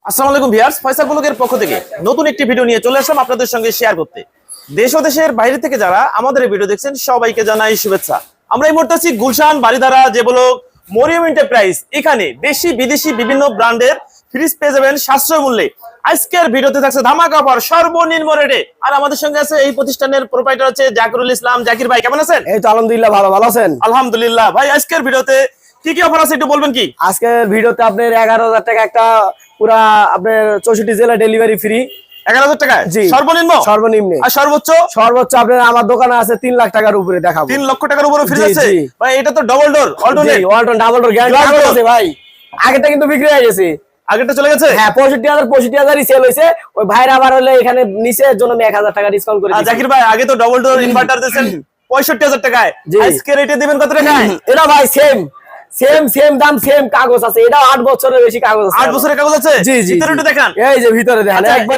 আসসালামু আলাইকুম ভিউয়ার্স, ফয়সাল ব্লগের পক্ষ থেকে নতুন একটি ভিডিও নিয়ে চলে আসলাম আপনাদের সঙ্গে শেয়ার করতে। দেশ ও দেশের বাইরে থেকে যারা আমাদের এই ভিডিও দেখছেন সবাইকে জানাই শুভেচ্ছা। আমরা এই মুহূর্তে আছি গুলশান বাড়িধারা যে ব্লক মরিয়ম এন্টারপ্রাইজ। এখানে দেশি বিদেশি বিভিন্ন ব্র্যান্ডের ফ্রিজ পেয়ে যাবেন সাশ্রয় মূল্যে। আজকের ভিডিওতে থাকছে ধামাকা অফার সর্বনিম্ন রেটে। আর আমাদের সঙ্গে আছে এই প্রতিষ্ঠানের প্রোপাইটার হচ্ছে জাকিরুল ইসলাম। জাকির ভাই কেমন আছেন? এই তো আলহামদুলিল্লাহ, ভালো আছেন? আলহামদুলিল্লাহ। ভাই আজকের ভিডিওতে কি কি অফার আছে একটু বলবেন কি? আজকের ভিডিওতে আপনার 11,000 টাকা একটা পুরা আপনার 64 জেলা ডেলিভারি ফ্রি। 11,000 টাকা সর্বনিম্ন? সর্বনিম্ন। আর সর্বোচ্চ? সর্বোচ্চ আপনার আমার দোকানে আছে 3 লাখ টাকার উপরে দেখাবো। 3 লক্ষ টাকার উপরে ফ্রি আছে ভাই। এটা তো double door alternate. Walton double door guarantee আছে ভাই। আগেটা কিন্তু বিক্রি হয়ে গেছে। আগেরটা চলে গেছে? হ্যাঁ, 65,000 সেল হইছে। ওই ভাইরা আবার হলে এখানে নিচের জন্য আমি 1,000 টাকা ডিসকাউন্ট করে দিয়েছি। জাকির ভাই আগে তো ডাবল ডোর ইনভার্টার দিয়েছেন 65,000 টাকায়, আজকে রেটে দিবেন কত টাকায়? এটা ভাই সেম দাম, সেম কাগজ আছে। এটা 8 বছরের বেশি কাগজ আছে। 8 বছরের কাগজ আছে? জি জি। ভিতরে একটু দেখান। এই যে ভিতরে দেখেন, একবার